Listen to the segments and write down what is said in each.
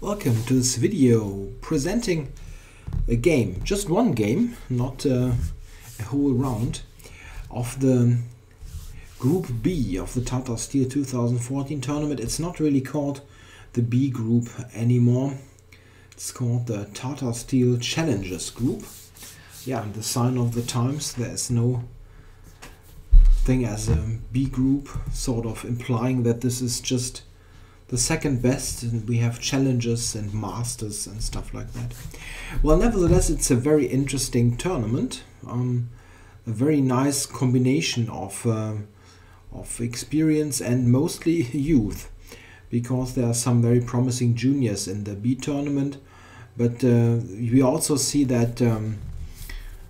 Welcome to this video presenting a game, just one game, not a whole round, of the Group B of the Tata Steel 2014 tournament. It's not really called the B group anymore. It's called the Tata Steel Challengers Group. Yeah, the sign of the times. There's no thing as a B group, sort of implying that this is just the second best, and we have challenges and masters and stuff like that. Well, nevertheless, it's a very interesting tournament, a very nice combination of experience and mostly youth, because there are some very promising juniors in the B tournament, but we also see that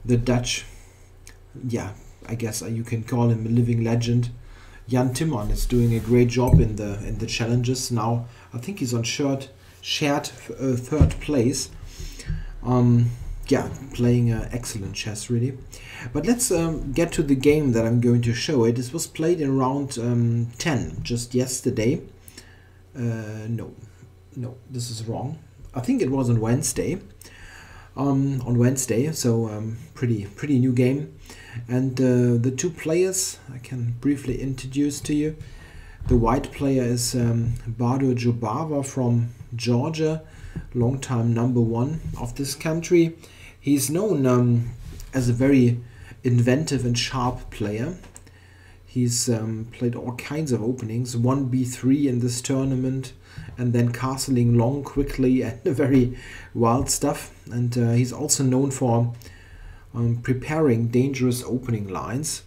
the Dutch, yeah, I guess you can call him a living legend, Jan Timmerman, is doing a great job in the challenges now. I think he's on shared third place. Yeah, playing excellent chess, really. But let's get to the game that I'm going to show. This was played in round 10 just yesterday. No, this is wrong. I think it was on Wednesday. So pretty new game. And the two players I can briefly introduce to you. The white player is Jobava from Georgia, long-time #1 of this country. He's known as a very inventive and sharp player. He's played all kinds of openings, 1b3 in this tournament, and then castling long quickly and very wild stuff. And he's also known for preparing dangerous opening lines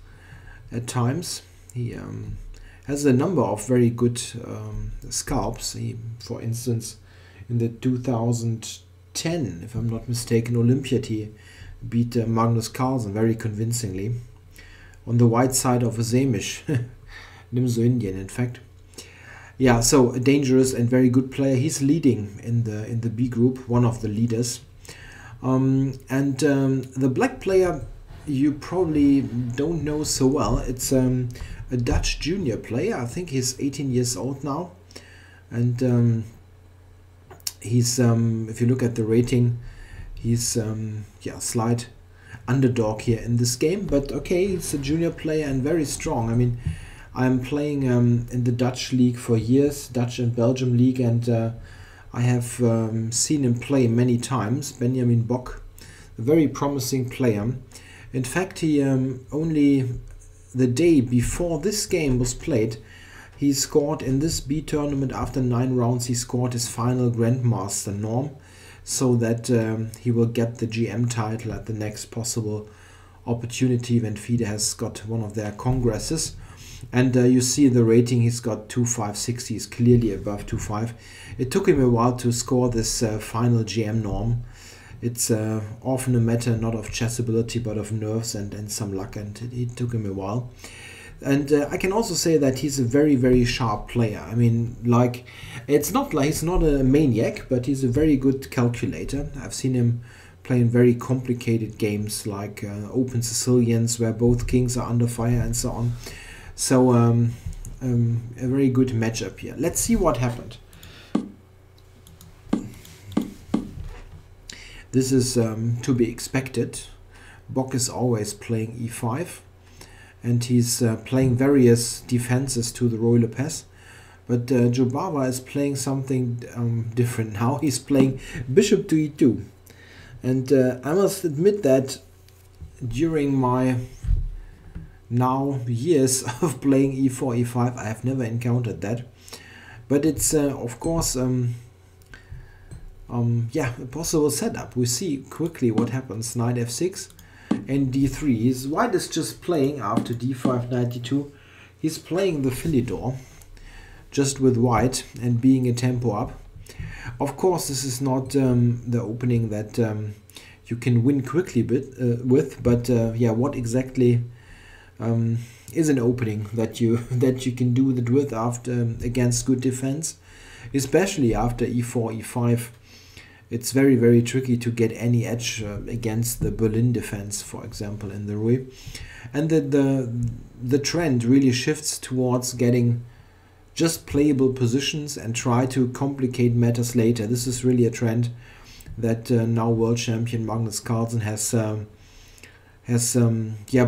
at times. He has a number of very good scalps. He, for instance, in the 2010, if I'm not mistaken, Olympiad, he beat Magnus Carlsen very convincingly on the white side of a Samish, Nimzo Indian, in fact. Yeah, so a dangerous and very good player. He's leading in the B group, one of the leaders. The black player you probably don't know so well. It's a Dutch junior player. I think he's 18 years old now, and he's if you look at the rating, he's yeah, slight underdog here in this game. But okay, he's a junior player and very strong. I mean, I'm playing in the Dutch league for years, Dutch and Belgium league, and I have seen him play many times. Benjamin Bock, a very promising player. In fact, he only the day before this game was played, he scored in this B tournament. After 9 rounds, he scored his final Grandmaster norm, so that he will get the GM title at the next possible opportunity when FIDE has got one of their congresses. And you see the rating, he's got 2.560, he's clearly above 2.5. It took him a while to score this final GM norm. It's often a matter not of chess ability but of nerves and some luck, and it took him a while. And I can also say that he's a very sharp player. I mean, like, it's not like he's not a maniac, but he's a very good calculator. I've seen him playing very complicated games like Open Sicilians, where both kings are under fire and so on. So a very good matchup here. Let's see what happened. This is to be expected. Bock is always playing e5, and he's playing various defenses to the Roy Lopez. But Jobava is playing something different now. He's playing bishop to e2. And I must admit that during my now years of playing e4, e5, I have never encountered that. But it's of course yeah, a possible setup. We see quickly what happens. Knight f6 and d3. His white is just playing after d5, knight d2. He's playing the Philidor just with white and being a tempo up. Of course, this is not the opening that you can win quickly with, but yeah, what exactly is an opening that you can do that with after against good defense, especially after e4, e5. It's very tricky to get any edge against the Berlin defense, for example, in the Rui. And the trend really shifts towards getting just playable positions and try to complicate matters later. This is really a trend that now world champion Magnus Carlsen has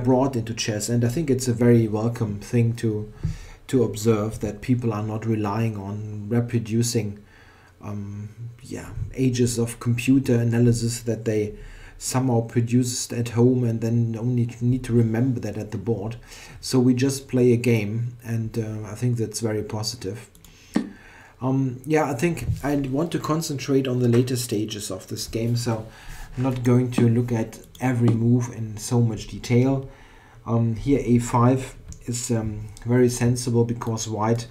brought into chess, and I think it's a very welcome thing to observe, that people are not relying on reproducing ages of computer analysis that they somehow produced at home and then only need to remember that at the board. So we just play a game, and I think that's very positive. I think I want to concentrate on the later stages of this game, so I'm not going to look at every move in so much detail. Here a5 is very sensible because white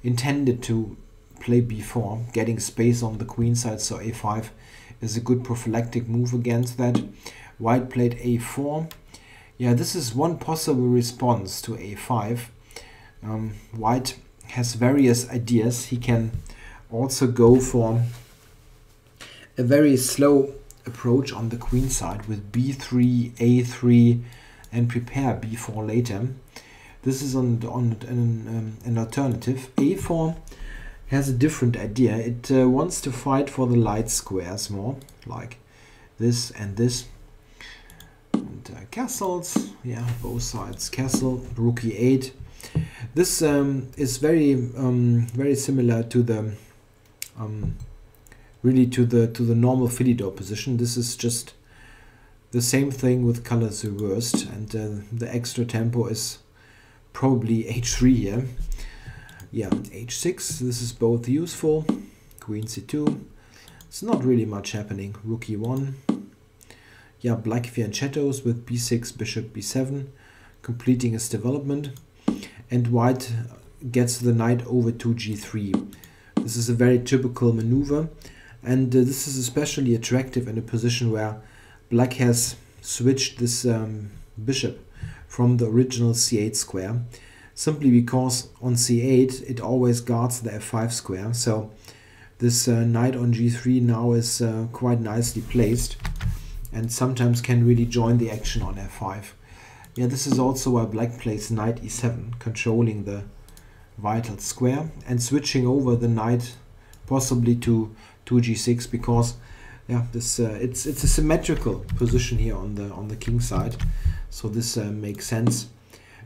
intended to play b4, getting space on the queen side, so a5 is a good prophylactic move against that. White played a4. Yeah, this is one possible response to a5. White has various ideas. He can also go for a very slow approach on the queen side with b3, a3, and prepare b4 later. This is an alternative. a4 has a different idea. It wants to fight for the light squares more, like this and this. And castles, yeah, both sides castle, rook e8. This is very very similar to the really to the normal Philidor position. This is just the same thing with colors reversed, and the extra tempo is probably h3 here. Yeah, h6, this is both useful. Queen c2, it's not really much happening. Rook e1. Yeah, black fianchettos with b6, bishop b7, completing his development. And white gets the knight over to g3. This is a very typical maneuver, and this is especially attractive in a position where black has switched this bishop from the original c8 square, simply because on c8 it always guards the f5 square. So this knight on g3 now is quite nicely placed and sometimes can really join the action on f5. Yeah, this is also why black plays knight e7, controlling the vital square and switching over the knight possibly to g6, because yeah, this it's a symmetrical position here on the king side, so this makes sense.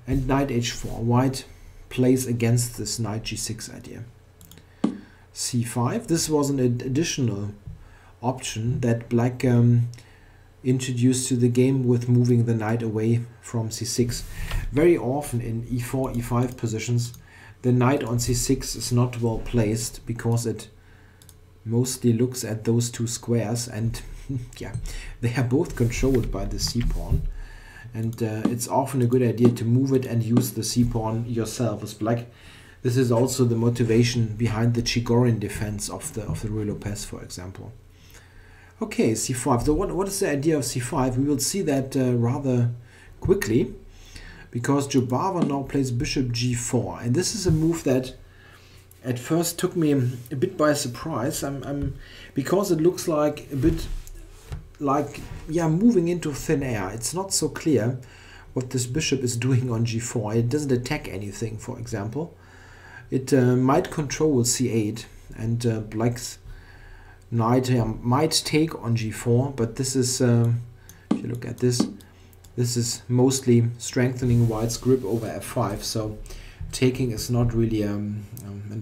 And knight h4, white plays against this knight g6 idea. c5, this was an additional option that black introduced to the game with moving the knight away from c6. Very often in e4, e5 positions, the knight on c6 is not well placed because it mostly looks at those two squares, and yeah, they are both controlled by the c-pawn. And it's often a good idea to move it and use the c-pawn yourself as black. This is also the motivation behind the Chigorin defense of the Ruy Lopez, for example. Okay, c5. So what is the idea of c5? We will see that rather quickly, because Jobava now plays bishop g4, and this is a move that at first took me a bit by surprise. Because it looks like a bit like, yeah, moving into thin air. It's not so clear what this bishop is doing on g4. It doesn't attack anything, for example. It might control c8, and black's knight might take on g4, but this is, if you look at this, this is mostly strengthening white's grip over f5, so taking is not really an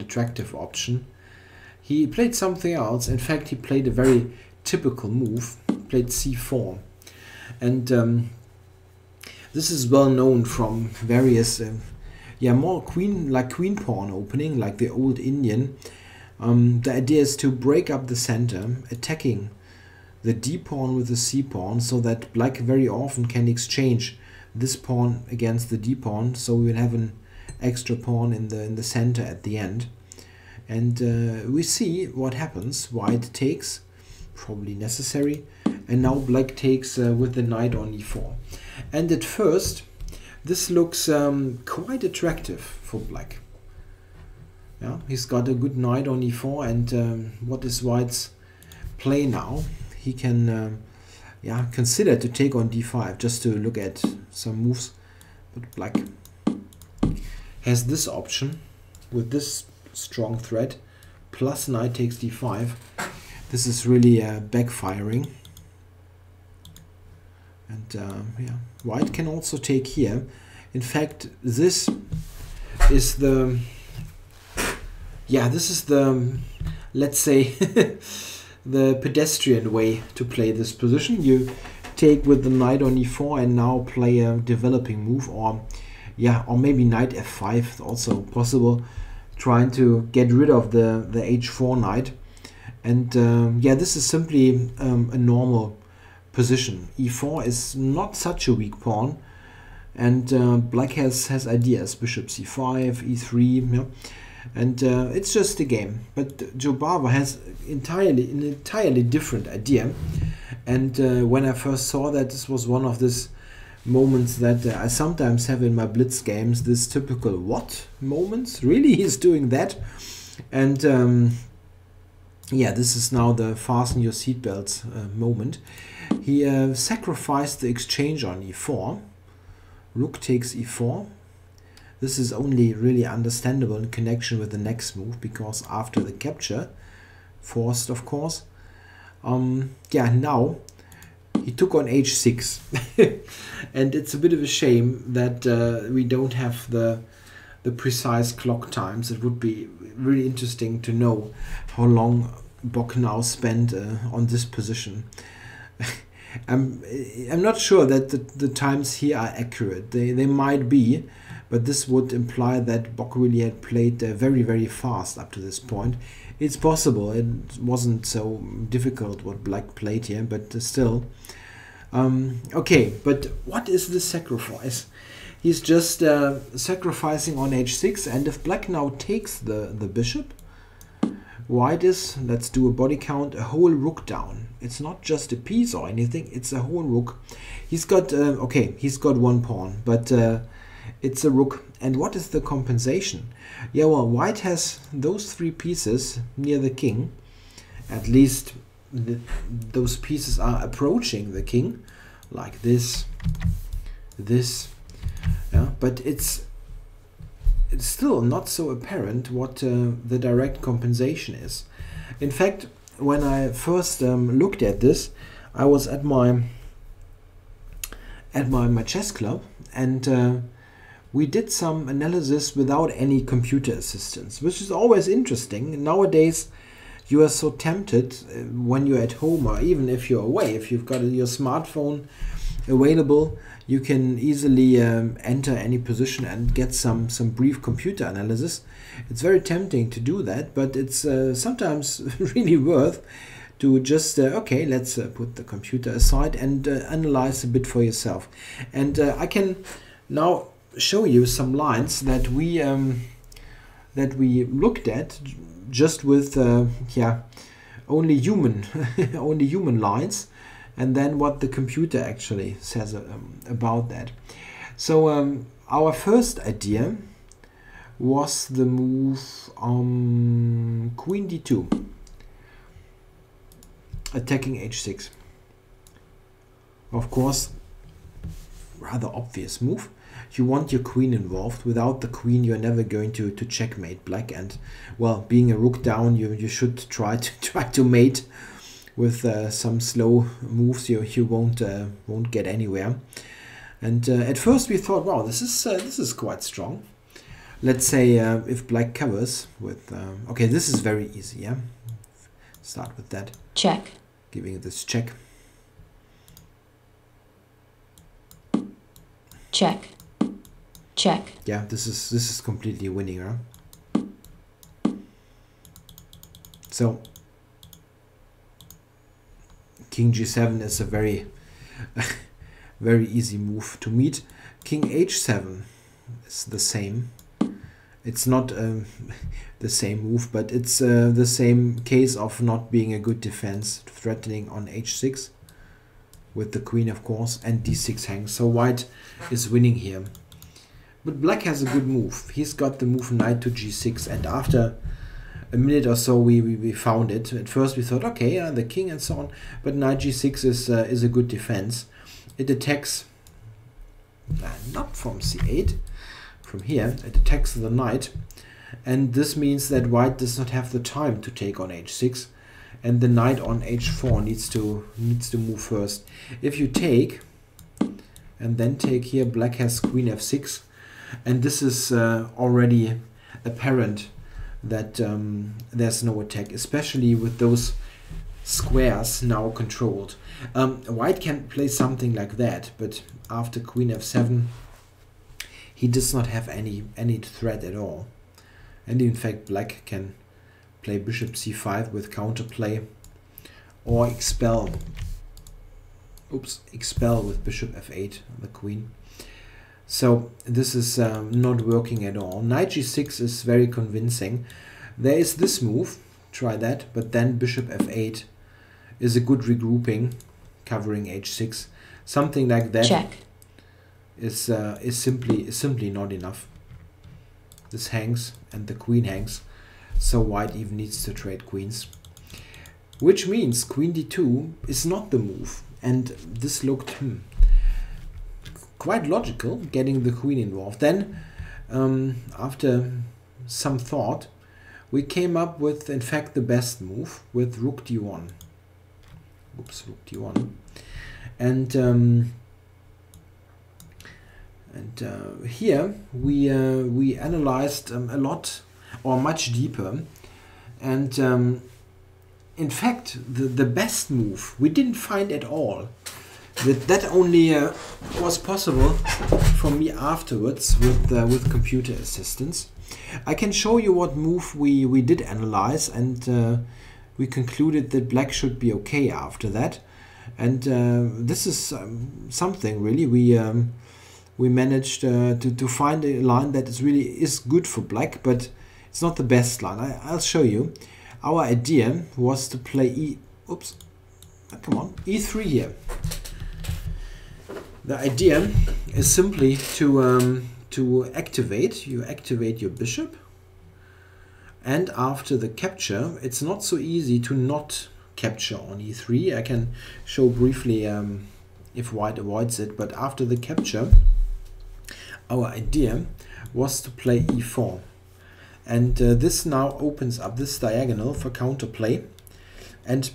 attractive option. He played something else. In fact, he played a very typical move, played c4, and this is well known from various more queen pawn opening, like the old Indian. The idea is to break up the center, attacking the d pawn with the c pawn, so that black very often can exchange this pawn against the d pawn, so we will have an extra pawn in the center at the end. And we see what happens. White takes, probably necessary, and now black takes with the knight on e4. And at first this looks quite attractive for black. Yeah, he's got a good knight on e4, and what is white's play now? He can consider to take on d5, just to look at some moves, but black has this option. with this strong threat, plus knight takes d5, this is really backfiring. And yeah, white can also take here. In fact, this is the, yeah, this is the, let's say, the pedestrian way to play this position. You take with the knight on e4 and now play a developing move, or yeah, or maybe knight f5 also possible, trying to get rid of the h4 knight. And yeah, this is simply a normal position. e4 is not such a weak pawn, and black has ideas, bishop c5, e3, yeah. And it's just a game. But Jobava has an entirely different idea. And when I first saw that, this was one of these moments that I sometimes have in my blitz games, this typical what moments? Really, he's doing that? And yeah, this is now the fasten your seatbelts moment. He sacrificed the exchange on e4. Rook takes e4. This is only really understandable in connection with the next move, because after the capture, forced of course, yeah, now he took on h6. And it's a bit of a shame that we don't have the precise clock times. It would be really interesting to know how long Bock now spent on this position. I'm not sure that the times here are accurate. They might be, but this would imply that Bock really had played very, very fast up to this point. It's possible. It wasn't so difficult what black played here, but still. Okay, but what is the sacrifice? He's just sacrificing on h6, and if black now takes the bishop, white is, let's do a body count, a whole rook down. It's not just a piece or anything, it's a whole rook. He's got, okay, he's got one pawn, but it's a rook. And what is the compensation? Yeah, well, white has those three pieces near the king. At least those pieces are approaching the king, like this, yeah, but it's still not so apparent what the direct compensation is. In fact, when I first looked at this, I was at my chess club, and we did some analysis without any computer assistance, which is always interesting. Nowadays, you are so tempted when you're at home, or even if you're away, if you've got your smartphone available, you can easily enter any position and get some brief computer analysis. It's very tempting to do that, but it's sometimes really worth to just, okay, let's put the computer aside and analyze a bit for yourself. And I can now show you some lines that we looked at just with yeah, only human only human lines, and then what the computer actually says about that. So our first idea was the move queen d2, attacking h6. Of course, rather obvious move. You want your queen involved. Without the queen, you're never going to checkmate black. And well, being a rook down, you should try to mate with some slow moves. You won't get anywhere. And at first we thought, wow, this is quite strong. Let's say if black covers with okay, this is very easy. Yeah, start with that. Check. Giving this check. Check. Check. Yeah, this is completely winning, huh? So king g7 is a very very easy move to meet. King h7 is the same. It's not the same move, but it's the same case of not being a good defense, threatening on h6 with the queen, of course, and d6 hangs. So white is winning here. But black has a good move. He's got the move knight to g6, and after a minute or so we found it. At first we thought, okay, the king and so on, but knight g6 is a good defense. It attacks not from c8, from here. It attacks the knight, and this means that white does not have the time to take on h6, and the knight on h4 needs to move first. If you take and then take here, black has queen f6, and this is already apparent that there's no attack, especially with those squares now controlled. White can play something like that, but after queen f7 he does not have any threat at all. And in fact black can play bishop c5 with counterplay, or expel with bishop f8 the queen. So this is not working at all. Knight g6 is very convincing. There is this move, try that, but then bishop f8 is a good regrouping, covering h6. Something like that Check. is simply not enough. This hangs and the queen hangs, so white even needs to trade queens, which means queen d2 is not the move, and this looked quite logical, getting the queen involved. Then after some thought we came up with, in fact, the best move with rook d1. Oops, rook d1, and here we analyzed a lot, or much deeper, and in fact the best move we didn't find at all. That only was possible for me afterwards with computer assistance. I can show you what move we did analyze, and we concluded that black should be okay after that. And this is something really we managed to find a line that is good for black, but it's not the best line. I'll show you. Our idea was to play e3 here. The idea is simply to activate. You activate your bishop, and after the capture, it's not so easy to not capture on e3. I can show briefly if white avoids it, but after the capture, our idea was to play e4, and this now opens up this diagonal for counterplay and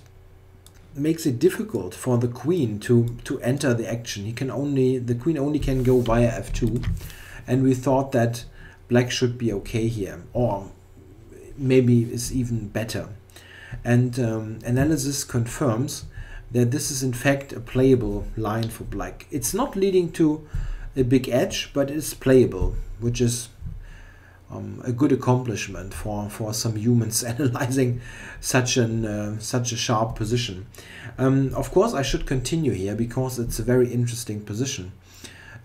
makes it difficult for the queen to enter the action. The queen only can go via f2, and we thought that black should be okay here, or maybe is even better. And analysis confirms that this is in fact a playable line for black. It's not leading to a big edge, but it's playable, which is a good accomplishment for some humans analyzing such a sharp position. Of course, I should continue here because it's a very interesting position.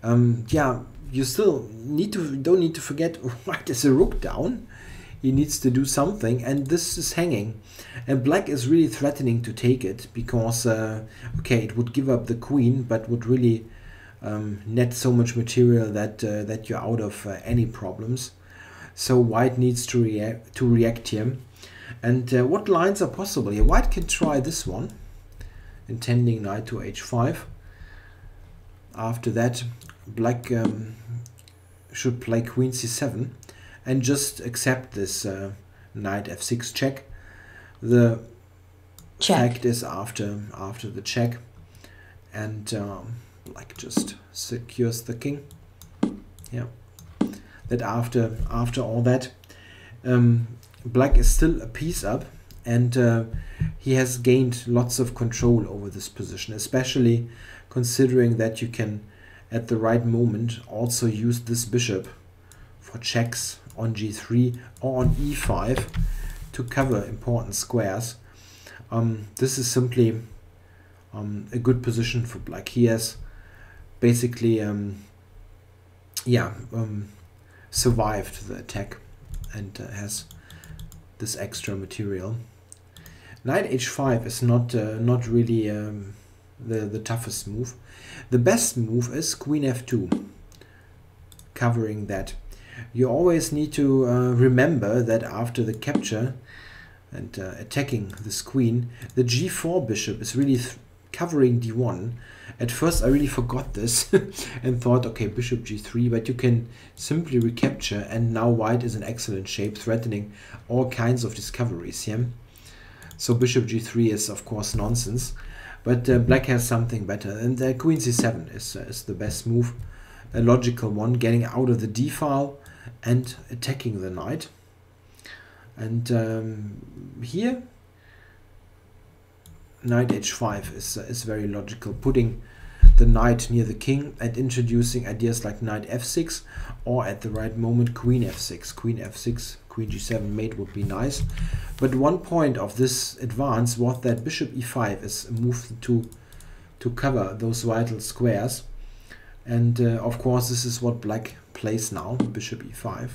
Yeah, you still don't need to forget white is a rook down. He needs to do something, and this is hanging, and black is really threatening to take it because okay, it would give up the queen, but would really net so much material that you're out of any problems. So white needs to react here. And what lines are possible here? White can try this one, intending knight to h5. After that, black should play queen c7 and just accept this knight f6 check. The fact is after the check, and black just secures the king. Yeah. That after all that, black is still a piece up, and he has gained lots of control over this position, especially considering that you can at the right moment also use this bishop for checks on g3 or on e5 to cover important squares. This is simply a good position for black. He has basically survived the attack and has this extra material. Knight h5 is not really the toughest move. The best move is queen f2, covering that. You always need to remember that after the capture and attacking this queen, the g4 bishop is really covering d1. At first I really forgot this and thought, okay, bishop g3, but you can simply recapture, and now white is in excellent shape, threatening all kinds of discoveries here. So bishop g3 is of course nonsense, but black has something better, and queen c7 is the best move, a logical one, getting out of the d file and attacking the knight. And here knight h5 is very logical, putting the knight near the king and introducing ideas like knight f6, or at the right moment queen f6, queen f6, queen g7 mate would be nice. But one point of this advance was that bishop e5 is moved to cover those vital squares, and of course this is what black plays now, bishop e5.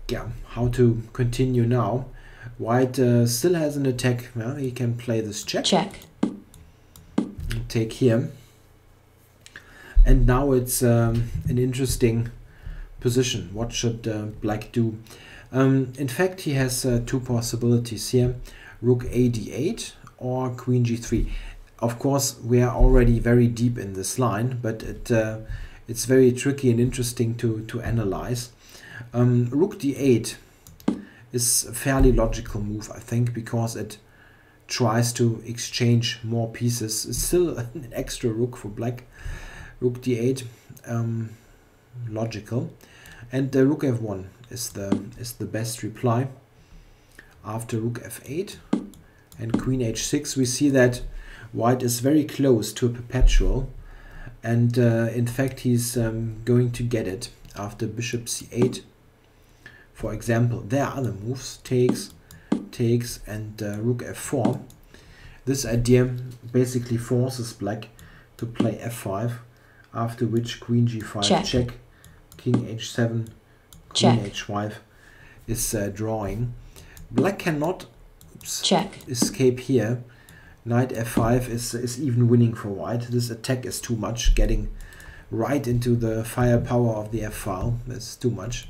Yeah, how to continue now? White still has an attack. Well, he can play this check. Check. Take here. And now it's an interesting position. What should black do? In fact, he has two possibilities here. Rook a d8 or queen g3. Of course, we are already very deep in this line, but it's very tricky and interesting to analyze. Rook d8 is a fairly logical move, I think, because it tries to exchange more pieces. It's still an extra rook for black. Rook d8, logical, and rook f1 is the best reply. After rook f8 and queen h6, we see that white is very close to a perpetual, and in fact he's going to get it after bishop c8. For example, there are other moves, takes, and rook f4. This idea basically forces black to play f5, after which queen g5 check, king h7, queen h5 is drawing. Black cannot escape here. Knight f5 is even winning for white. This attack is too much, getting right into the firepower of the f-file. That's too much.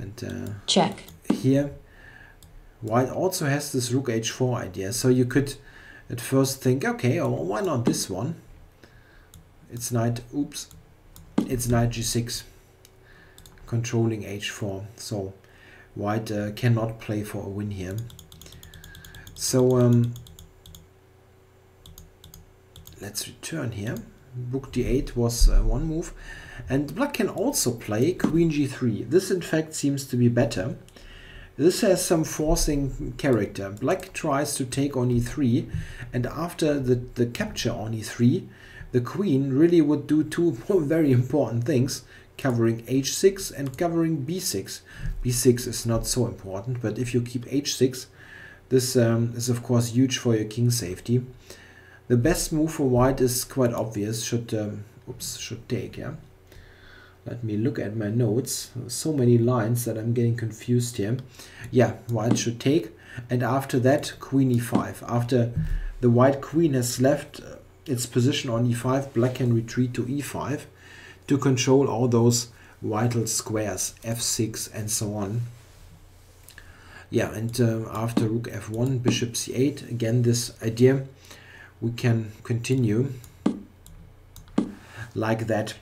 And check. Here white also has this rook h4 idea, so you could at first think, okay, oh, why not this one? It's knight, it's knight g6 controlling h4, so white cannot play for a win here. So let's return here. Rook d8 was one move, and black can also play queen g3. This in fact seems to be better. This has some forcing character. Black tries to take on e3, and after the capture on e3, the queen really would do two very important things, covering h6 and covering b6. b6 is not so important, but if you keep h6, this is of course huge for your king safety. The best move for white is quite obvious, should take, yeah. Let me look at my notes. So many lines that I'm getting confused here. Yeah, white should take, and after that queen e5. After the white queen has left its position on e5, black can retreat to e5 to control all those vital squares, f6 and so on. Yeah, and after rook f1, bishop c8, again this idea, we can continue like that.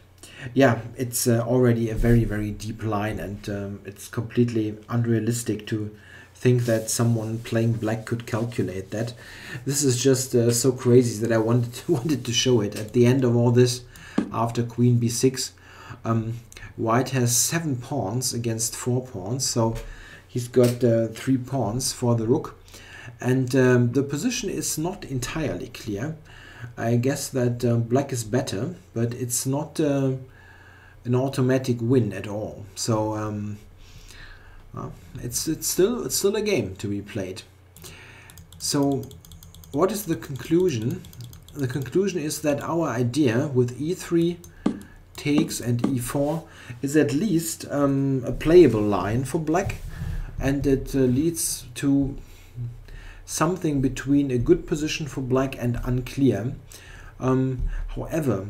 Yeah, it's already a very, very deep line, and it's completely unrealistic to think that someone playing black could calculate that. This is just so crazy that I wanted to show it. At the end of all this, after queen b6, white has 7 pawns against 4 pawns, so he's got 3 pawns for the rook, and the position is not entirely clear. I guess that black is better, but it's not an automatic win at all. So it's still a game to be played. So what is the conclusion? The conclusion is that our idea with e3 takes and e4 is at least a playable line for black, and it leads to something between a good position for black and unclear. However,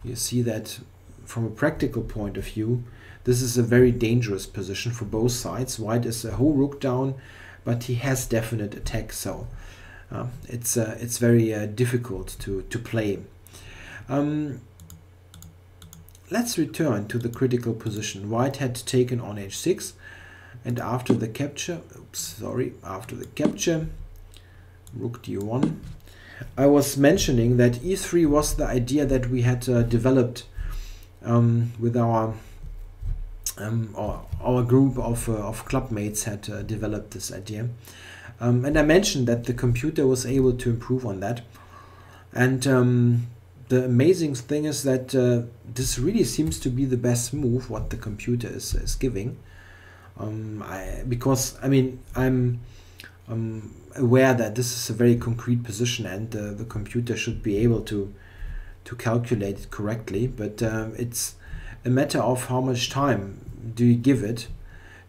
you see that from a practical point of view, this is a very dangerous position for both sides. White is a whole rook down, but he has definite attack, so It's very difficult to play. Let's return to the critical position. White had taken on h6, and after the capture, after the capture, rook d1. I was mentioning that e3 was the idea that we had developed with our group of clubmates had developed this idea. And I mentioned that the computer was able to improve on that. And the amazing thing is that this really seems to be the best move what the computer is giving. Because I mean I'm aware that this is a very concrete position, and the computer should be able to calculate it correctly. But it's a matter of how much time do you give it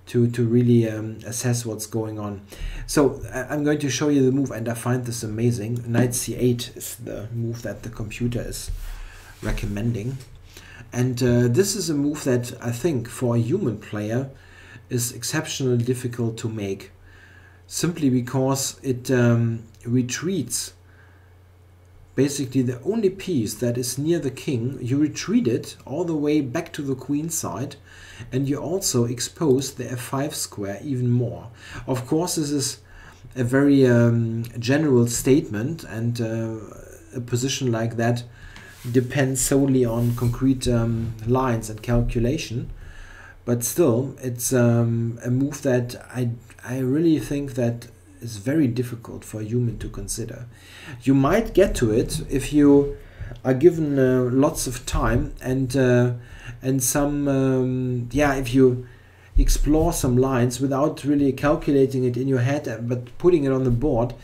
to really assess what's going on. So I'm going to show you the move, and I find this amazing. Knight c8 is the move that the computer is recommending, and this is a move that I think for a human player is exceptionally difficult to make, simply because it retreats basically the only piece that is near the king. You retreat it all the way back to the queen side, and you also expose the f5 square even more. Of course, this is a very general statement, and a position like that depends solely on concrete lines and calculation. But still, it's a move that I really think that is very difficult for a human to consider. You might get to it if you are given lots of time and some if you explore some lines without really calculating it in your head, but putting it on the board,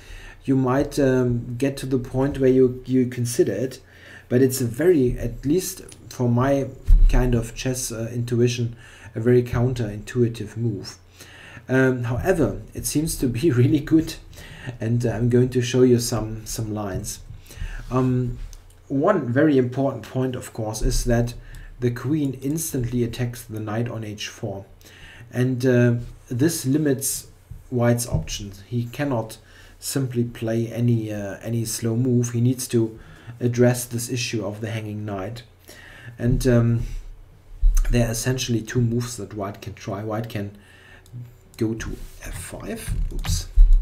you might get to the point where you consider it. But it's a very, at least for my kind of chess intuition, a very counterintuitive move. However, it seems to be really good, and I'm going to show you some lines. One very important point, of course, is that the queen instantly attacks the knight on h4, and this limits White's options. He cannot simply play any slow move. He needs to address this issue of the hanging knight, and there are essentially two moves that White can try. White can go to f5,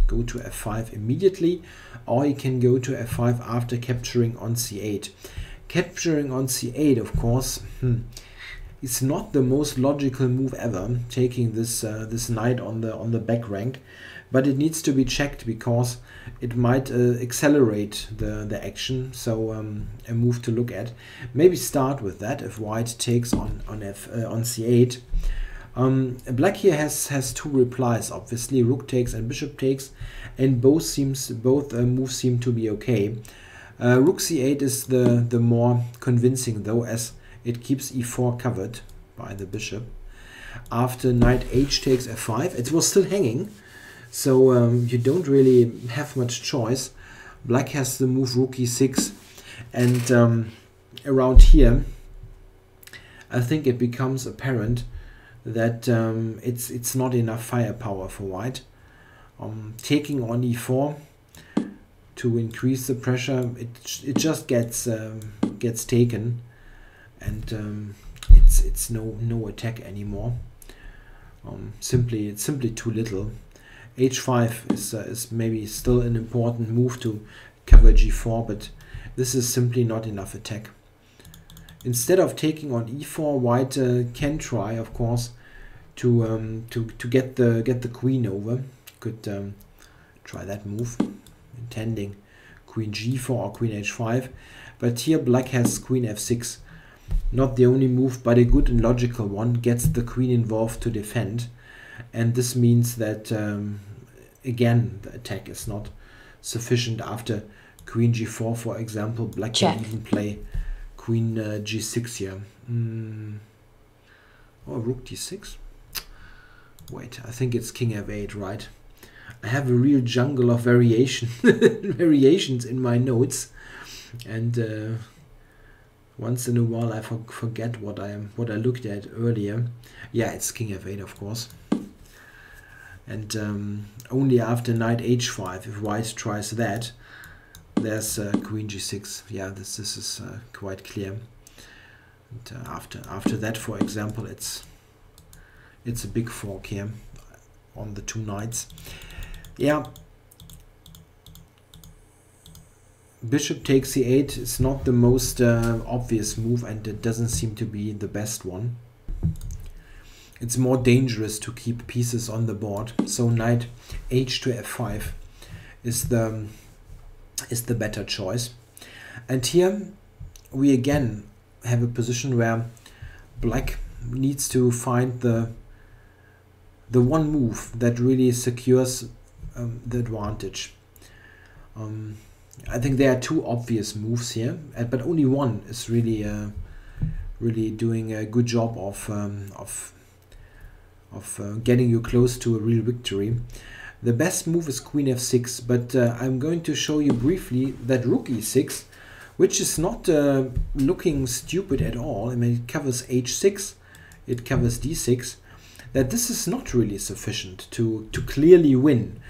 go to f5 immediately, or he can go to f5 after capturing on c8. Capturing on c8, of course, is not the most logical move ever, taking this this knight on the back rank, but it needs to be checked because it might accelerate the action. So a move to look at. Maybe start with that if White takes on c8. Black here has two replies, obviously. Rook takes and bishop takes, and both moves seem to be okay. Rook c8 is the more convincing though, as it keeps e4 covered by the bishop. After knight h takes f5, it was still hanging, so you don't really have much choice. Black has the move rook e6, and around here I think it becomes apparent that it's not enough firepower for White. Taking on e4 to increase the pressure, it just gets taken, and it's no attack anymore. It's simply too little. h5 is maybe still an important move to cover g4, but this is simply not enough attack. Instead of taking on e4, White can try, of course, to get the queen over. Could try that move, intending queen g4 or queen h5. But here Black has queen f6. Not the only move, but a good and logical one. Gets the queen involved to defend, and this means that again the attack is not sufficient. After queen g4, for example, Black can even play queen g6 here. Oh, rook d6. Wait, I think it's king f8, right? I have a real jungle of variations in my notes, and once in a while I forget what I looked at earlier. Yeah, it's king f8, of course. And only after knight h5, if white tries that, there's queen g6. Yeah, this is quite clear. And after that, for example, it's a big fork here on the two knights. Yeah, bishop takes c8 is not the most obvious move, and it doesn't seem to be the best one. It's more dangerous to keep pieces on the board. So knight h to f5 is the better choice. And here we again have a position where black needs to find the one move that really secures the advantage. I think there are two obvious moves here, but only one is really really doing a good job of getting you close to a real victory. The best move is queen f6, but I'm going to show you briefly that rook e6, which is not looking stupid at all. I mean, it covers h6, it covers d6, that this is not really sufficient to clearly win.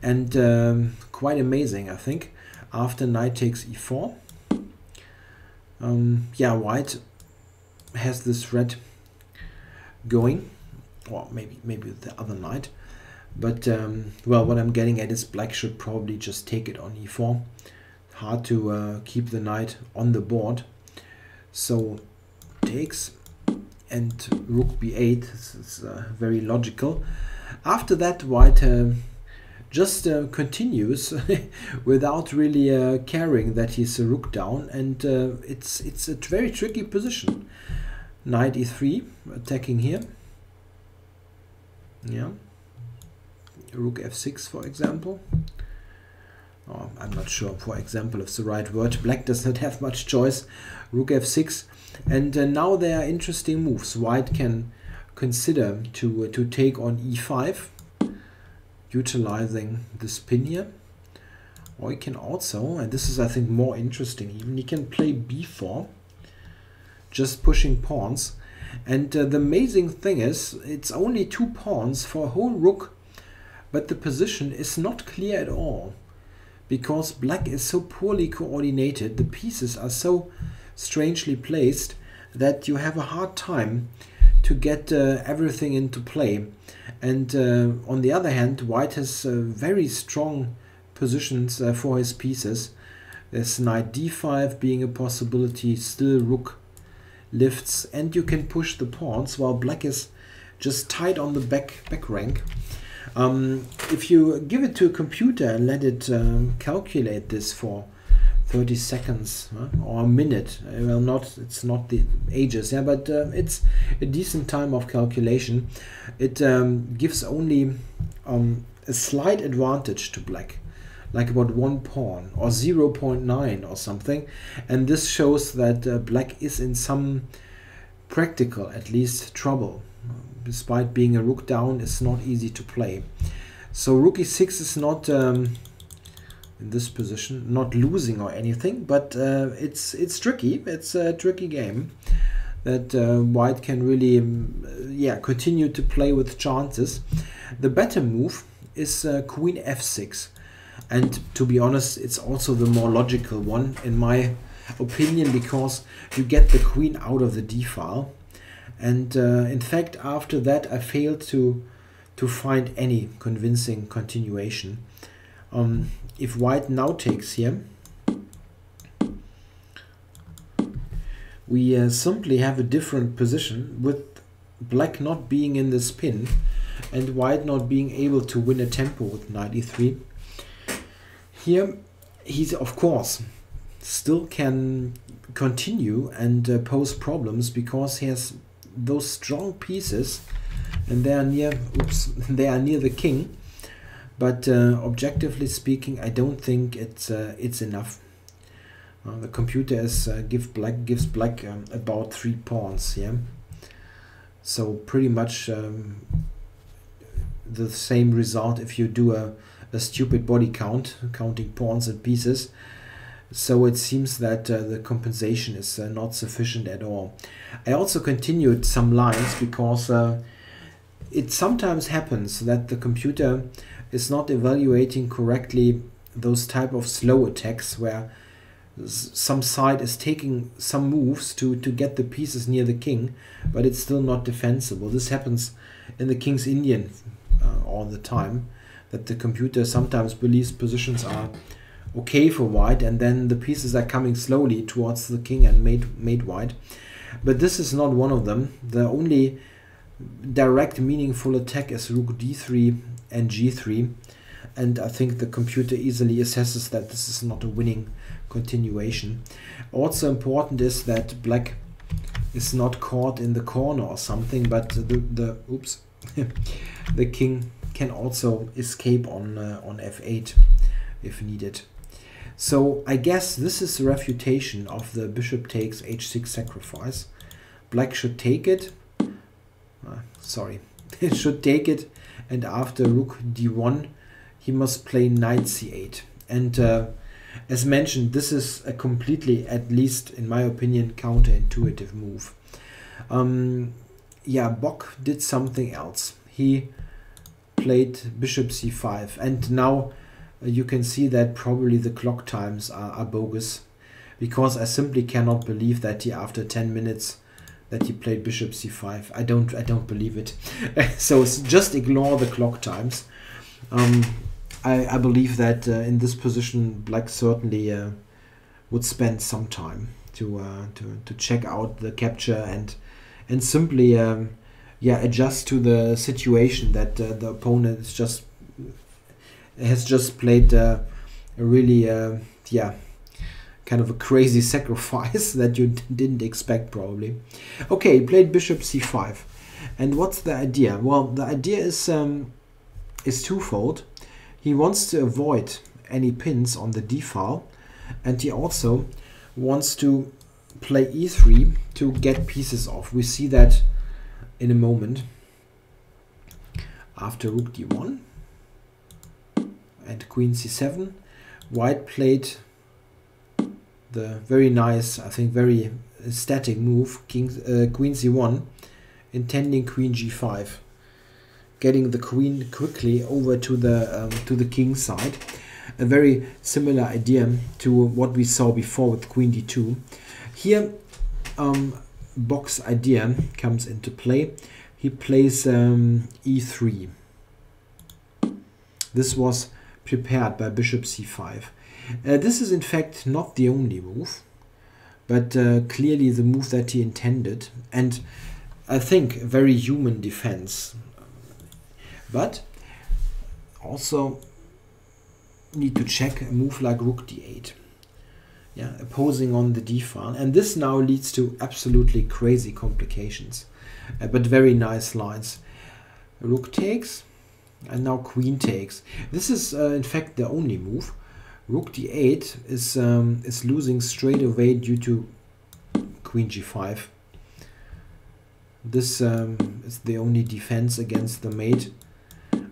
And quite amazing, I think. After knight takes e4, yeah, white has this threat going, or maybe the other knight. But well, what I'm getting at is black should probably just take it on e4. Hard to keep the knight on the board. So takes and rook b8. This is very logical. After that, white just continues without really caring that he's a rook down, and it's a very tricky position. Knight e3, attacking here. Yeah, rook f6, for example. Oh, I'm not sure, for example, if the right word. Black does not have much choice. Rook f6, and now there are interesting moves. White can consider to take on e5, utilizing this pin here, or he can also, and this is I think more interesting even, he can play b4, just pushing pawns. And the amazing thing is, it's only 2 pawns for a whole rook, but the position is not clear at all, because black is so poorly coordinated, the pieces are so strangely placed, that you have a hard time to get everything into play. And on the other hand, white has very strong positions for his pieces. There's knight d5 being a possibility, still rook lifts, and you can push the pawns while black is just tight on the back rank. If you give it to a computer and let it calculate this for 30 seconds or a minute, well, it's not the ages, yeah, but it's a decent time of calculation. It gives only a slight advantage to black, like about 1 pawn or 0.9 or something, and this shows that black is in some practical, at least, trouble. Despite being a rook down, it's not easy to play. So rook e6 is not in this position, not losing or anything, but it's tricky. It's a tricky game that white can really continue to play with chances. The better move is queen f6, and to be honest, it's also the more logical one in my opinion, because you get the queen out of the d file. And in fact, after that, I failed to find any convincing continuation. If white now takes here, we simply have a different position, with black not being in the spin and white not being able to win a tempo with knight e3. Here, he's of course still can continue and pose problems, because he has those strong pieces, and they are near the king. But objectively speaking, I don't think it's enough. The computer gives black about 3 pawns. Yeah, so pretty much the same result if you do a stupid body count, counting pawns and pieces. So it seems that the compensation is not sufficient at all. I also continued some lines because it sometimes happens that the computer is not evaluating correctly those type of slow attacks where some side is taking some moves to get the pieces near the king, but it's still not defensible. This happens in the King's Indian all the time, that the computer sometimes believes positions are okay for white, and then the pieces are coming slowly towards the king and mate white. But this is not one of them. The only direct meaningful attack is rook d3 and g3, and I think the computer easily assesses that this is not a winning continuation. Also important is that black is not caught in the corner or something, but the oops the king can also escape on f8 if needed. So I guess this is the refutation of the bishop takes h6 sacrifice. Black should take it. Sorry, it should take it, and after rook d1 he must play knight c8. And as mentioned, this is a completely, at least in my opinion, counterintuitive move. Yeah, Bock did something else. He played bishop c5, and now you can see that probably the clock times are bogus, because I simply cannot believe that he, after 10 minutes, that he played bishop c5. I don't believe it. So just ignore the clock times. I believe that in this position, black certainly would spend some time to check out the capture and simply yeah, adjust to the situation that the opponent has just played a really yeah, kind of a crazy sacrifice that you didn't expect probably. Okay, he played bishop c5, and what's the idea? Well, the idea is twofold. He wants to avoid any pins on the d file, and he also wants to play e3 to get pieces off. We see that in a moment. After rook d1 and queen c7, white played the very nice, I think very static move, queen c1, intending queen g5, getting the queen quickly over to the king's side. A very similar idea to what we saw before with queen d2. Here Bock's idea comes into play. He plays e3. This was prepared by bishop c5. This is in fact not the only move, but clearly the move that he intended, and I think a very human defense. But also need to check a move like rook d8. Yeah, opposing on the d file, and this now leads to absolutely crazy complications, but very nice lines. Rook takes, and now queen takes. This is in fact the only move. Rook d8 is losing straight away due to queen g5. This is the only defense against the mate,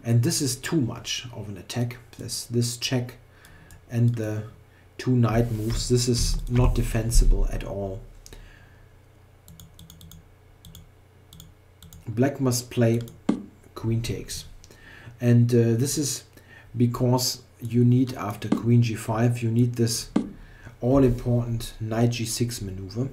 and this is too much of an attack. This check and the two knight moves. This is not defensible at all. Black must play queen takes, and this is because you need, after queen g5, you need this all-important knight g6 maneuver.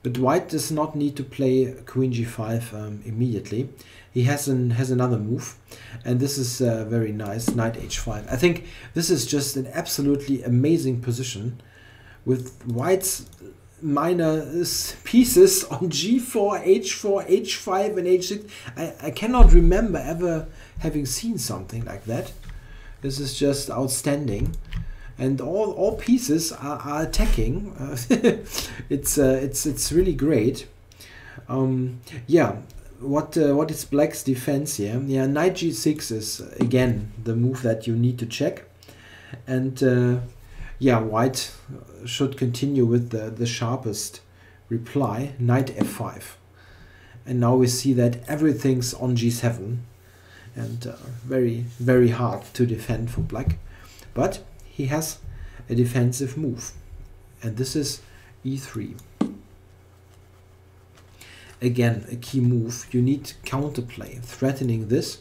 But white does not need to play queen g5 immediately. He has another move, and this is very nice, knight h5. I think this is just an absolutely amazing position, with white's minor pieces on g4, h4, h5 and h6. I cannot remember ever having seen something like that. This is just outstanding, and all pieces are attacking. It's really great. Yeah, what is black's defense here? Yeah, knight g6 is again the move that you need to check, and yeah, white should continue with the sharpest reply, knight f5, and now we see that everything's on g7. And very, very hard to defend for black. But he has a defensive move, and this is e3. again a key move. You need counterplay, threatening this,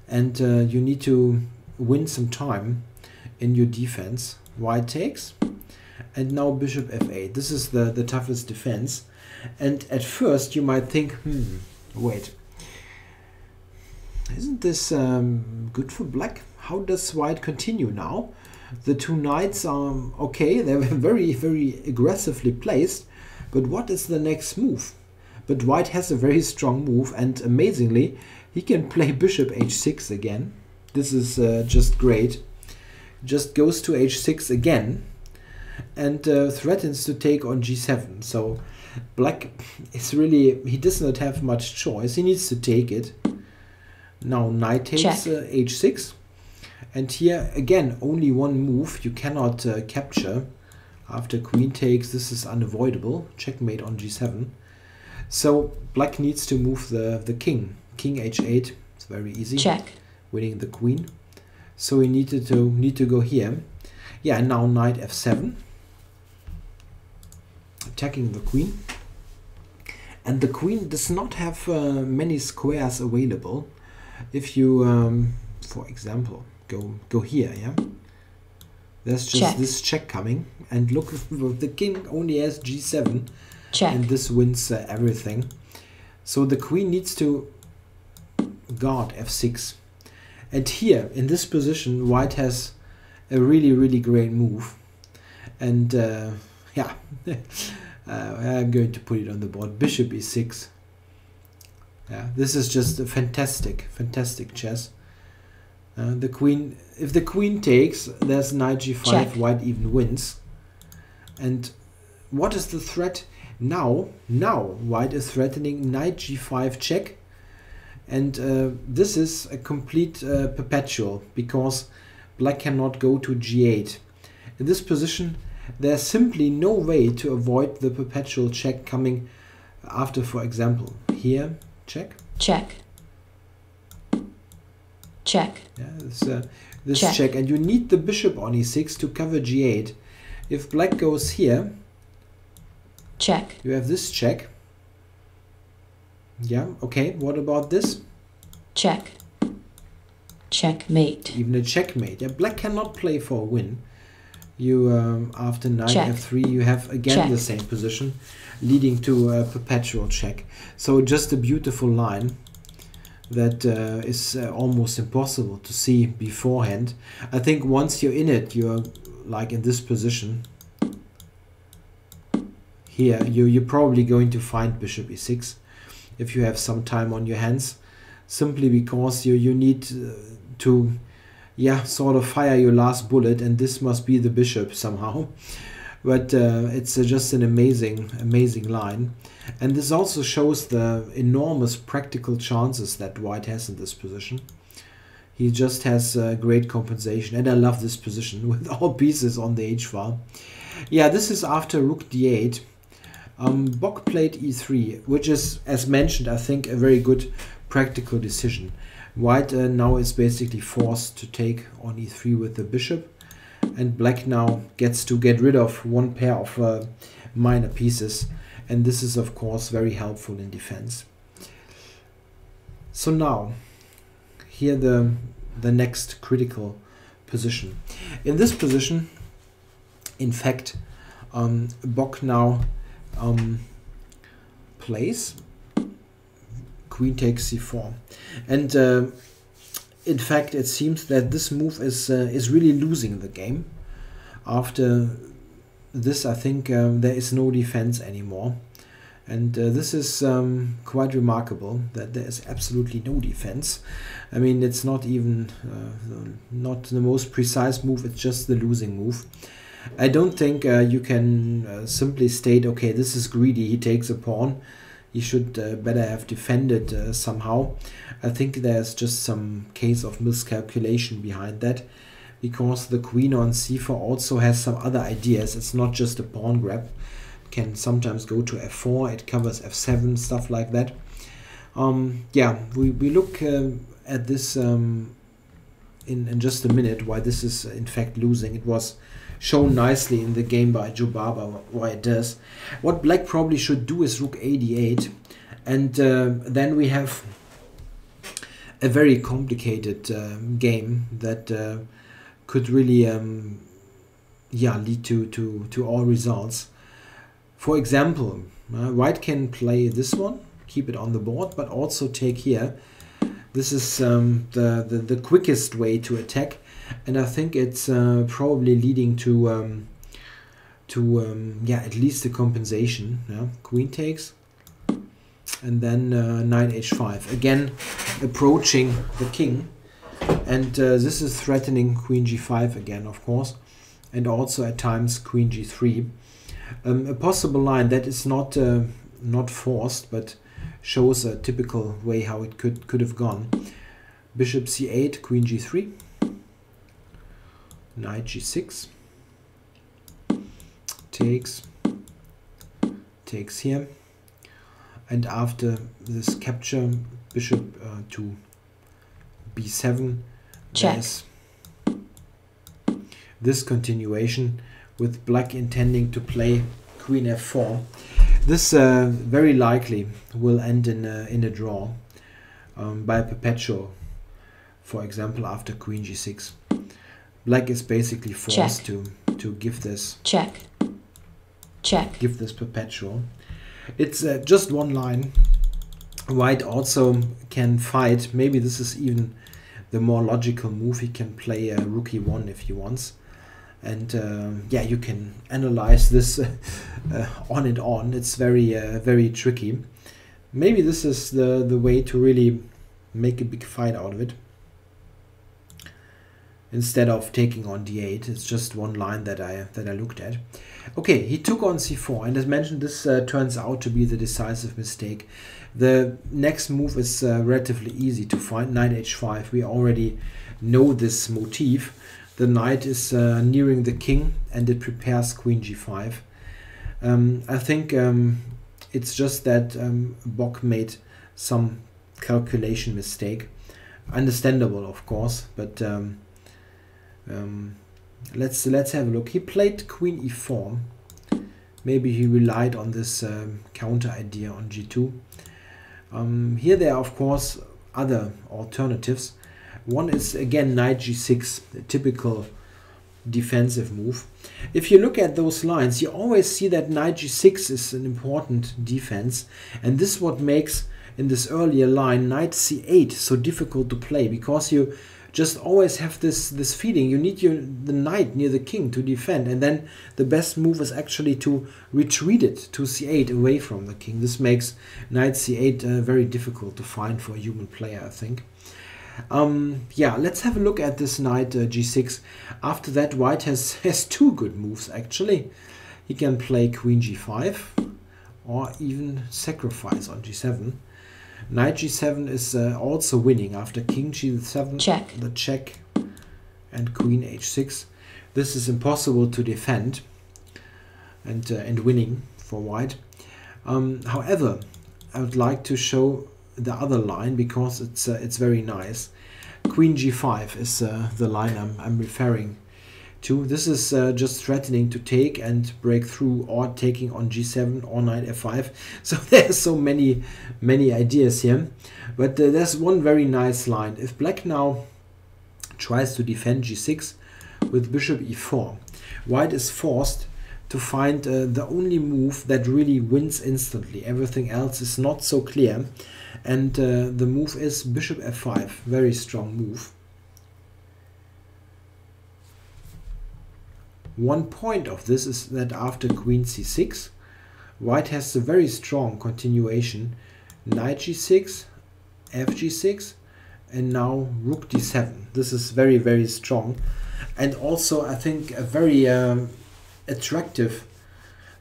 and you need to win some time in your defense. White takes, and now bishop f8. This is the toughest defense. And at first you might think, wait, isn't this good for black? How does white continue now? The two knights are okay, they're very, very aggressively placed, but what is the next move? But white has a very strong move, and amazingly he can play bishop h6 again. This is just great. Just goes to h6 again and threatens to take on g7. So black is really, he does not have much choice. He needs to take it. Now knight takes h6. And here again, only one move. You cannot capture. After queen takes, this is unavoidable. Checkmate on g7. So black needs to move the king. King h8. It's very easy. Check. Winning the queen. So we need to go here. Yeah, and now knight f7. Attacking the queen. And the queen does not have many squares available. If you, for example, go here, yeah. There's just this check coming, and look, the king only has g7, and this wins everything. So the queen needs to guard f6, and here in this position, white has a really, really great move, and yeah, I'm going to put it on the board. Bishop e6. Yeah, this is just a fantastic chess. The queen, if the queen takes, there's knight g5, white even wins. And what is the threat now? Now white is threatening knight g5 check, and this is a complete perpetual, because black cannot go to g8. In this position, there's simply no way to avoid the perpetual check coming after, for example, here, check. Check. Check. Yeah, this check, and you need the bishop on e6 to cover g8. If black goes here, check. You have this check. Yeah, okay. What about this? Check. Checkmate. Even a checkmate. Yeah, black cannot play for a win. You after knight f3, you have again the same position, leading to a perpetual check. So just a beautiful line that is almost impossible to see beforehand. I think once you're in it, you're like in this position. Here, you're probably going to find bishop e6 if you have some time on your hands, simply because you need to, yeah, sort of fire your last bullet, and this must be the bishop somehow. But it's just an amazing line. And this also shows the enormous practical chances that white has in this position. He just has great compensation, and I love this position with all pieces on the h-file. Yeah, this is after rook d8. Bock played e3, which is, as mentioned, I think a very good practical decision. White now is basically forced to take on e3 with the bishop, and black now gets to get rid of one pair of minor pieces, and this is of course very helpful in defense. So now here the next critical position. In this position, in fact, Bock now plays queen takes c4, and in fact it seems that this move is really losing the game. After this, I think there is no defense anymore, and this is quite remarkable that there is absolutely no defense. I mean, it's not even not the most precise move, it's just the losing move. I don't think you can simply state, okay, this is greedy, he takes a pawn, he should better have defended somehow. I think there's just some case of miscalculation behind that, because the queen on c4 also has some other ideas. It's not just a pawn grab. It can sometimes go to f4, it covers f7, stuff like that. Yeah, we look at this in just a minute why this is in fact losing. It was shown nicely in the game by Jobava why it does. What black probably should do is rook a8, and then we have a very complicated game that could really lead to all results. For example, white can play this one, keep it on the board, but also take here. This is the quickest way to attack, and I think it's probably leading to at least a compensation. Yeah? Queen takes, and then knight h5, again approaching the king, and this is threatening queen g5 again, of course, and also at times queen g3. A possible line that is not forced, but shows a typical way how it could have gone. Bishop c8, queen g3, knight g6, takes here, and after this capture, bishop to b7, there's this continuation with black intending to play queen f4. This very likely will end in a draw by a perpetual, for example, after queen g6. Black is basically forced to give this give this perpetual. It's just one line. White also can fight. Maybe this is even the more logical move. He can play rook e1 if he wants. And you can analyze this on and on. It's very tricky. Maybe this is the way to really make a big fight out of it. Instead of taking on d8, it's just one line that I looked at. Okay, he took on c4, and as mentioned, this turns out to be the decisive mistake. The next move is relatively easy to find. Knight h5. We already know this motif. The knight is nearing the king, and it prepares queen g5. I think it's just that Bock made some calculation mistake. Understandable, of course, but let's have a look. He played queen e4. Maybe he relied on this counter idea on g2. Here there are, of course, other alternatives. One is again knight g6, a typical defensive move. If you look at those lines, you always see that knight g6 is an important defense, and this is what makes in this earlier line knight c8 so difficult to play, because you just always have this feeling you need the knight near the king to defend, and then the best move is actually to retreat it to c8 away from the king. This makes knight c8 very difficult to find for a human player, I think. Let's have a look at this knight g6. After that, white has two good moves actually. He can play queen g5 or even sacrifice on g7. Knight g7 is also winning after king g7, the check, and queen h6. This is impossible to defend and winning for white. However, I would like to show the other line because it's very nice. Queen g5 is the line I'm referring to. This is just threatening to take and break through, or taking on g7 or knight f5. So there's so many ideas here, but there's one very nice line. If black now tries to defend g6 with bishop e4, white is forced to find the only move that really wins instantly. Everything else is not so clear, and the move is bishop f5. Very strong move. One point of this is that after queen c6, white has a very strong continuation. Knight g6, f g6, and now rook d7. This is very strong, and also I think a very attractive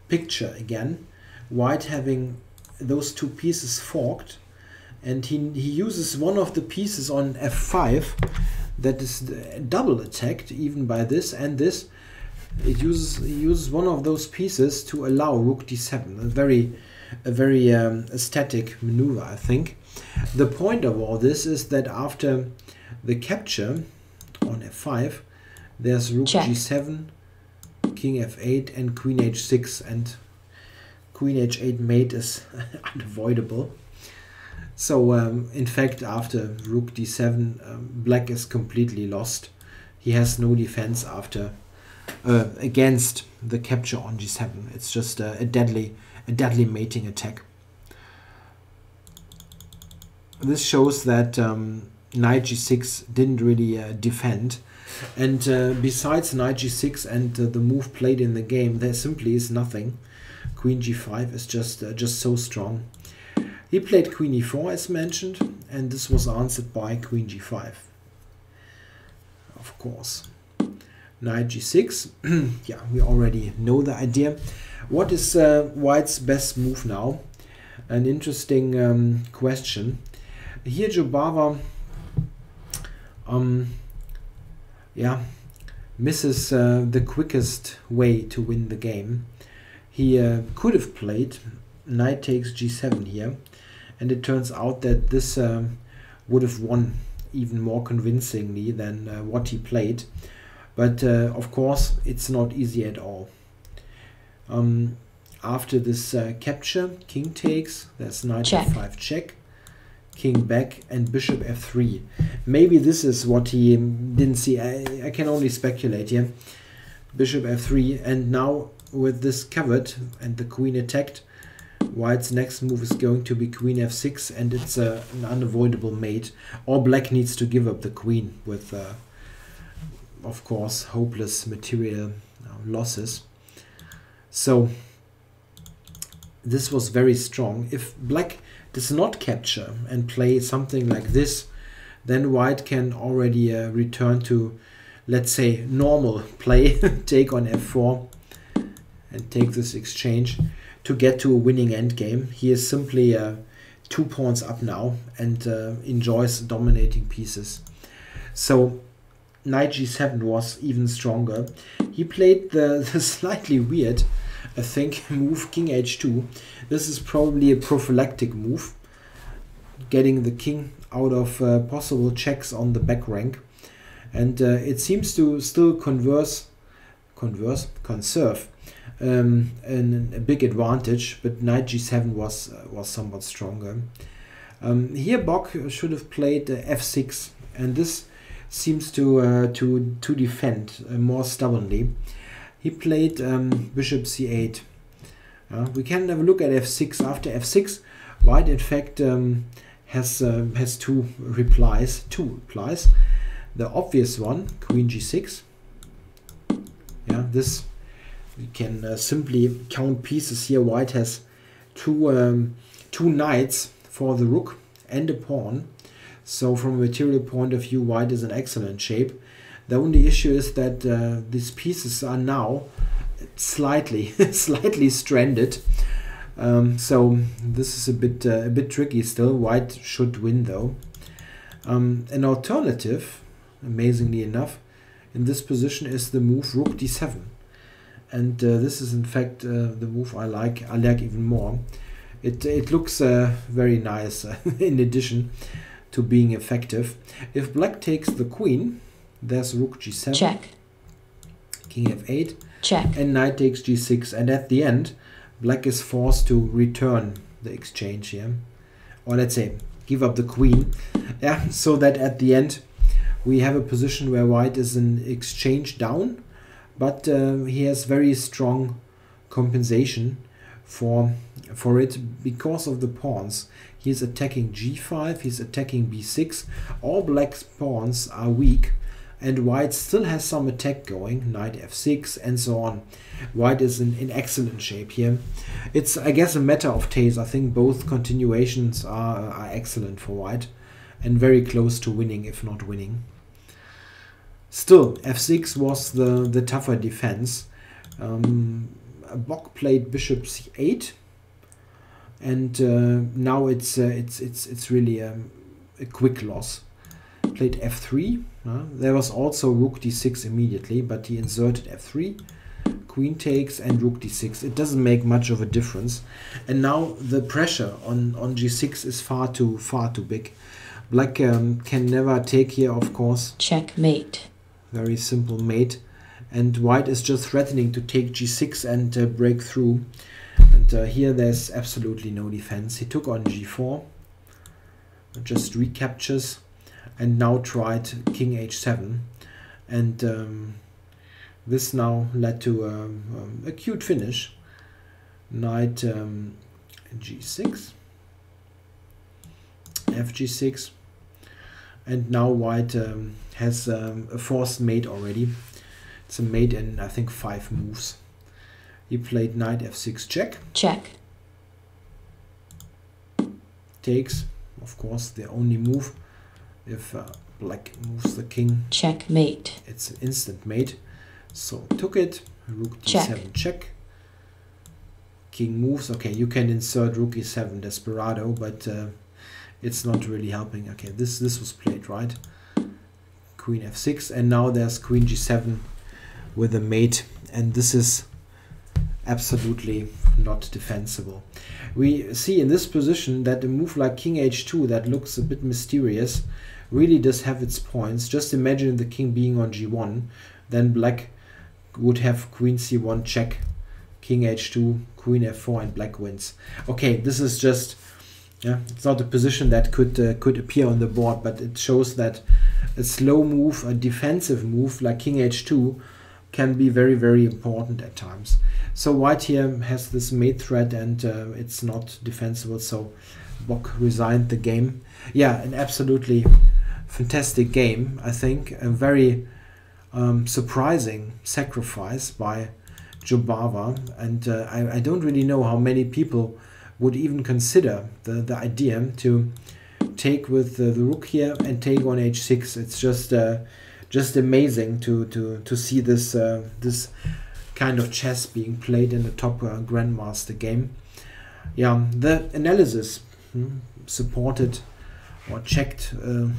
picture again. White having those two pieces forked, and he uses one of the pieces on f5 that is double attacked even by this and this. He uses one of those pieces to allow rook d7. A very aesthetic maneuver, I think. The point of all this is that after the capture on f5. There's rook Check. g7, king f8, and queen h6, and queen h8 mate is unavoidable. So in fact, after rook d7, black is completely lost. He has no defense after against the capture on g7. It's just a deadly mating attack. This shows that knight g6 didn't really defend, and besides knight g6 and the move played in the game, there simply is nothing. Queen g5 is just so strong. He played queen e4 as mentioned, and this was answered by queen g5. Of course, knight g6. Yeah, we already know the idea. What is white's best move now? An interesting question. Here Jobava yeah, misses the quickest way to win the game. He could have played knight takes g7 here, and it turns out that this would have won even more convincingly than what he played. But of course, it's not easy at all. After this capture, king takes, there's knight f5 check, king back, and bishop f3. Maybe this is what he didn't see. I can only speculate here. Bishop f3, and now with this covered and the queen attacked, white's next move is going to be queen f6, and it's an unavoidable mate. Or black needs to give up the queen with, of course, hopeless material losses. So this was very strong. If black does not capture and play something like this, then white can already return to, let's say, normal play, take on f4 and take this exchange to get to a winning endgame. He is simply 2 pawns up now and enjoys dominating pieces. So knight g7 was even stronger. He played the slightly weird, I think, move king h2. This is probably a prophylactic move, getting the king out of possible checks on the back rank, and it seems to still conserve a big advantage. But knight g7 was somewhat stronger. Here Bock should have played f6, and this seems to defend more stubbornly. He played bishop c8. We can have a look at f6. After f6, white in fact has two replies. The obvious one, queen g6. Yeah, this we can simply count pieces here. White has two knights for the rook and a pawn. So from a material point of view, white is in excellent shape. The only issue is that these pieces are now slightly stranded. So this is a bit tricky still. White should win though. An alternative, amazingly enough, in this position is the move rook d7, and this is in fact the move I like even more. It looks very nice in addition to being effective. If black takes the queen, there's rook g7, check, king f8, check, and knight takes g6, and at the end black is forced to return the exchange here, or let's say give up the queen, yeah, so that at the end we have a position where white is an exchange down, but he has very strong compensation for it because of the pawns. He's attacking g5, he's attacking b6. All black's pawns are weak, and white still has some attack going, knight f6 and so on. White is in excellent shape here. It's, I guess, a matter of taste. I think both continuations are excellent for white and very close to winning, if not winning. Still, f6 was the tougher defense. Bock played bishop c8, and now it's really a quick loss. Played f3. There was also rook d6 immediately, but he inserted f3, queen takes, and rook d6. It doesn't make much of a difference, and now the pressure on g6 is far too big. Black can never take here, of course. checkmate, Very simple mate. And white is just threatening to take g6 and break through. And here there's absolutely no defense. He took on g4, just recaptures, and now tried king h7. And this now led to a cute finish. Knight g6, fg6, and now white has a forced mate already. It's a mate in, I think, 5 moves. He played knight f6 check. Check. Takes, of course, the only move. If black moves the king, checkmate. It's an instant mate. So took it. Rook d7 check. King moves. Okay, you can insert rook e7 desperado, but it's not really helping. Okay, this was played right. Queen f6, and now there's queen g7 with a mate, and this is absolutely not defensible. We see in this position that a move like king h2 that looks a bit mysterious really does have its points. Just imagine the king being on g1, then black would have queen c1 check, king h2, queen f4, and black wins. Okay, this is just, yeah, it's not a position that could appear on the board, but it shows that a slow move, a defensive move like king h2 can be very, very important at times. So white here has this mate threat, and it's not defensible, so Bock resigned the game. Yeah, an absolutely fantastic game, I think. A very surprising sacrifice by Jobava, and I don't really know how many people would even consider the idea to take with the rook here and take on h6. It's just amazing to see this this kind of chess being played in the top grandmaster game. Yeah, the analysis supported or checked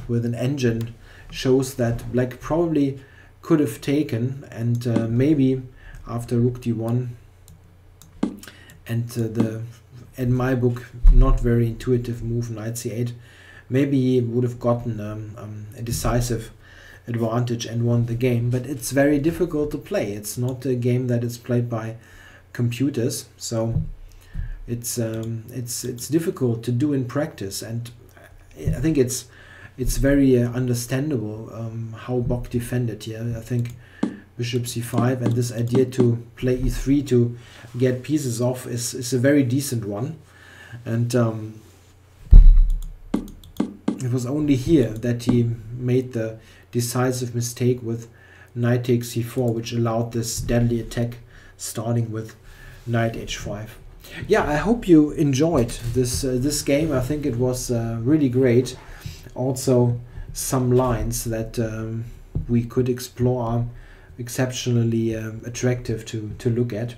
with an engine shows that black probably could have taken, and maybe after rook d1 and the, in my book, not very intuitive move knight c8, maybe he would have gotten a decisive advantage and won the game. But it's very difficult to play. It's not a game that is played by computers, so it's difficult to do in practice. And I think it's very understandable how Bock defended here. I think bishop c5 and this idea to play e3 to get pieces off is a very decent one. And it was only here that he made the decisive mistake with knight takes c4, which allowed this deadly attack starting with knight h5. Yeah, I hope you enjoyed this game. I think it was really great. Also, some lines that we could explore are exceptionally attractive to look at.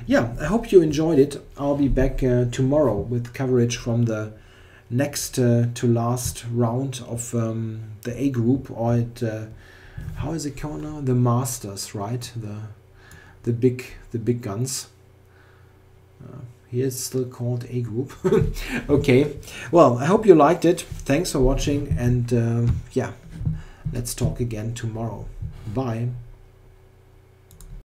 Yeah, I hope you enjoyed it. I'll be back tomorrow with coverage from the next to last round of the A group, or it, how is it called now? The Masters, right? The big guns. Here it's still called A group. Okay, well, I hope you liked it. Thanks for watching, and yeah, let's talk again tomorrow. Bye.